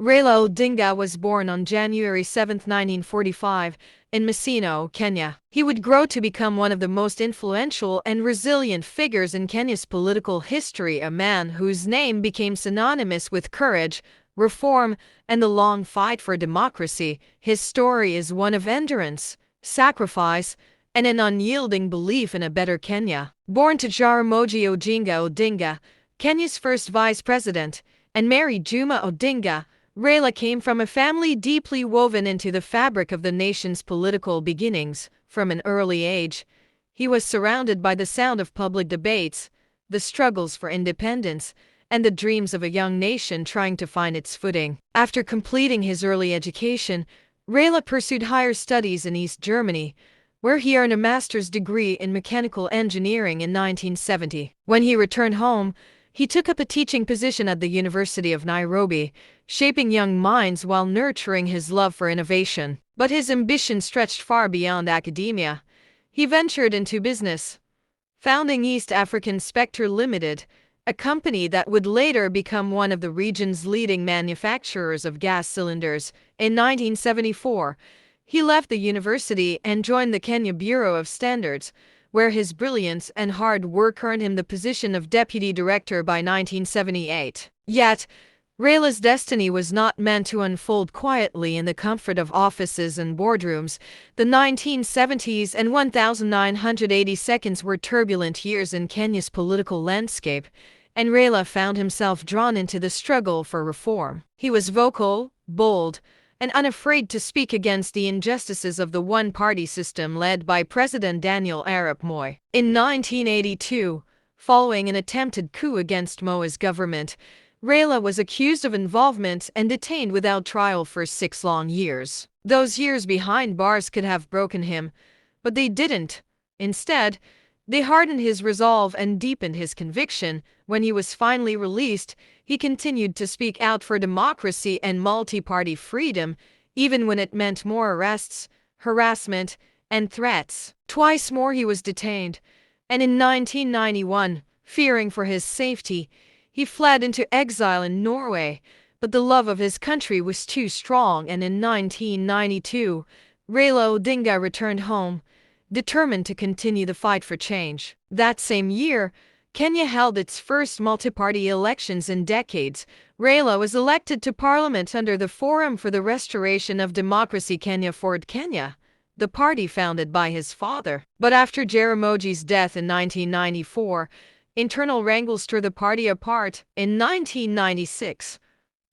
Raila Odinga was born on January 7, 1945, in Maseno, Kenya. He would grow to become one of the most influential and resilient figures in Kenya's political history, a man whose name became synonymous with courage, reform, and the long fight for democracy. His story is one of endurance, sacrifice, and an unyielding belief in a better Kenya. Born to Jaramogi Oginga Odinga, Kenya's first vice president, and Mary Juma Odinga, Raila came from a family deeply woven into the fabric of the nation's political beginnings. From an early age, he was surrounded by the sound of public debates, the struggles for independence, and the dreams of a young nation trying to find its footing. After completing his early education, Raila pursued higher studies in East Germany, where he earned a master's degree in mechanical engineering in 1970. When he returned home, he took up a teaching position at the University of Nairobi, shaping young minds while nurturing his love for innovation. But his ambition stretched far beyond academia. He ventured into business, founding East African Spectre Limited, a company that would later become one of the region's leading manufacturers of gas cylinders. In 1974, he left the university and joined the Kenya Bureau of Standards, where his brilliance and hard work earned him the position of deputy director by 1978. Yet, Raila's destiny was not meant to unfold quietly in the comfort of offices and boardrooms. The 1970s and 1982 were turbulent years in Kenya's political landscape, and Raila found himself drawn into the struggle for reform. He was vocal, bold, and unafraid to speak against the injustices of the one-party system led by President Daniel Arap Moi. In 1982, following an attempted coup against Moi's government, Raila was accused of involvement and detained without trial for 6 long years. Those years behind bars could have broken him, but they didn't. Instead, they hardened his resolve and deepened his conviction. When he was finally released, he continued to speak out for democracy and multi-party freedom, even when it meant more arrests, harassment, and threats. Twice more he was detained, and in 1991, fearing for his safety, he fled into exile in Norway. But the love of his country was too strong, and in 1992, Raila Odinga returned home, determined to continue the fight for change. That same year, Kenya held its first multi-party elections in decades. Raila was elected to parliament under the Forum for the Restoration of Democracy Kenya Ford Kenya, the party founded by his father. But after Jaramogi's death in 1994, internal wrangles tore the party apart. In 1996,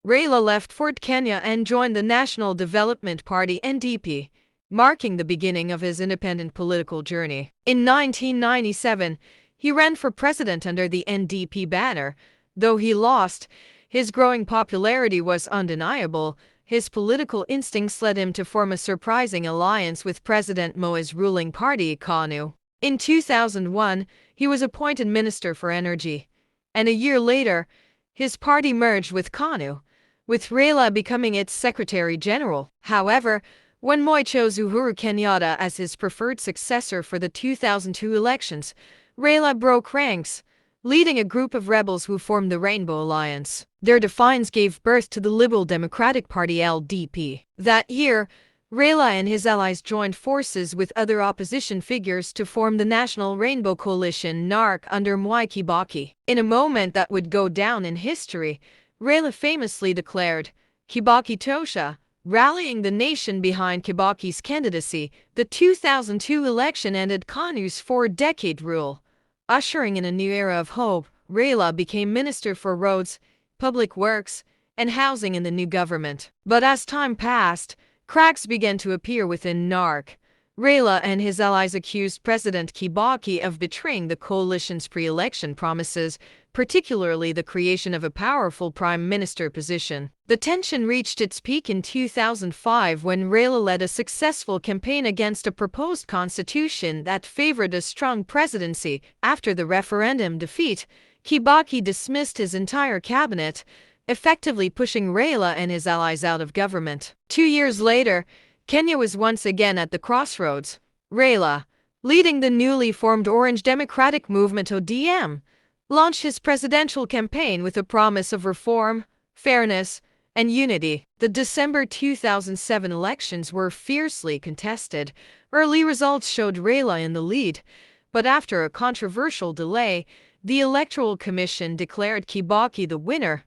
Raila left Ford Kenya and joined the National Development Party (NDP), marking the beginning of his independent political journey. In 1997, he ran for president under the NDP banner. Though he lost, his growing popularity was undeniable. His political instincts led him to form a surprising alliance with President Moi's ruling party, KANU. In 2001, he was appointed Minister for Energy, and a year later, his party merged with KANU, with Raila becoming its Secretary General. However, when Moi chose Uhuru Kenyatta as his preferred successor for the 2002 elections, Raila broke ranks, leading a group of rebels who formed the Rainbow Alliance. Their defiance gave birth to the Liberal Democratic Party (LDP). That year, Raila and his allies joined forces with other opposition figures to form the National Rainbow Coalition (NARC) under Mwai Kibaki. In a moment that would go down in history, Raila famously declared, "Kibaki Tosha," rallying the nation behind Kibaki's candidacy. The 2002 election ended KANU's 4-decade rule, ushering in a new era of hope. Raila became Minister for Roads, Public Works, and Housing in the new government. But as time passed, cracks began to appear within NARC. Raila and his allies accused President Kibaki of betraying the coalition's pre-election promises, particularly the creation of a powerful prime minister position. The tension reached its peak in 2005 when Raila led a successful campaign against a proposed constitution that favored a strong presidency. After the referendum defeat, Kibaki dismissed his entire cabinet, effectively pushing Raila and his allies out of government. 2 years later, Kenya was once again at the crossroads. Raila, leading the newly formed Orange Democratic Movement (ODM), launched his presidential campaign with a promise of reform, fairness, and unity. The December 2007 elections were fiercely contested. Early results showed Raila in the lead, but after a controversial delay, the Electoral Commission declared Kibaki the winner.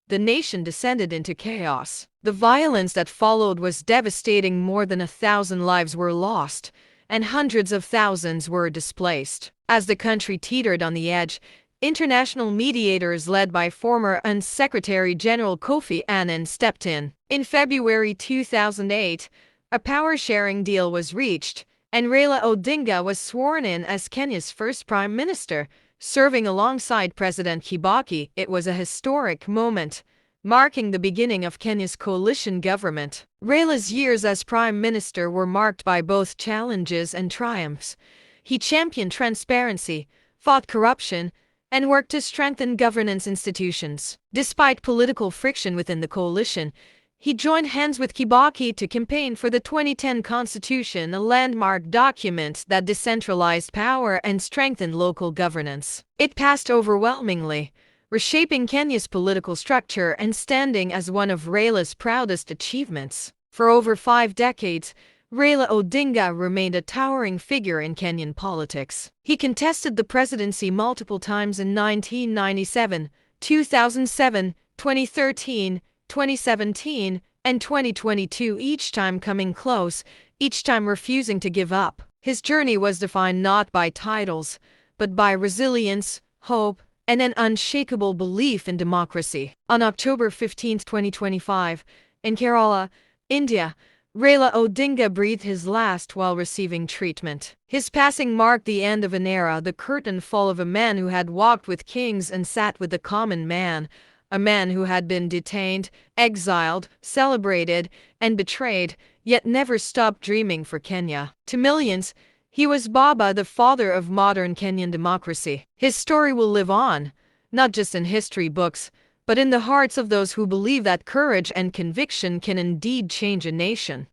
The nation descended into chaos. The violence that followed was devastating. More than 1,000 lives were lost, and hundreds of thousands were displaced. As the country teetered on the edge, international mediators led by former UN Secretary General Kofi Annan stepped in. In February 2008, a power-sharing deal was reached, and Raila Odinga was sworn in as Kenya's first prime minister, serving alongside President Kibaki. It was a historic moment, marking the beginning of Kenya's coalition government. Raila's years as prime minister were marked by both challenges and triumphs. He championed transparency, fought corruption, and worked to strengthen governance institutions. Despite political friction within the coalition, he joined hands with Kibaki to campaign for the 2010 Constitution, a landmark document that decentralized power and strengthened local governance. It passed overwhelmingly, reshaping Kenya's political structure and standing as one of Raila's proudest achievements. For over 5 decades, Raila Odinga remained a towering figure in Kenyan politics. He contested the presidency multiple times in 1997, 2007, 2013, 2017, and 2022, each time coming close, each time refusing to give up. His journey was defined not by titles, but by resilience, hope, and an unshakable belief in democracy. On October 15, 2025, in Kerala, India, Raila Odinga breathed his last while receiving treatment. His passing marked the end of an era, the curtain fall of a man who had walked with kings and sat with the common man, a man who had been detained, exiled, celebrated, and betrayed, yet never stopped dreaming for Kenya. To millions, he was Baba, the father of modern Kenyan democracy. His story will live on, not just in history books, but in the hearts of those who believe that courage and conviction can indeed change a nation.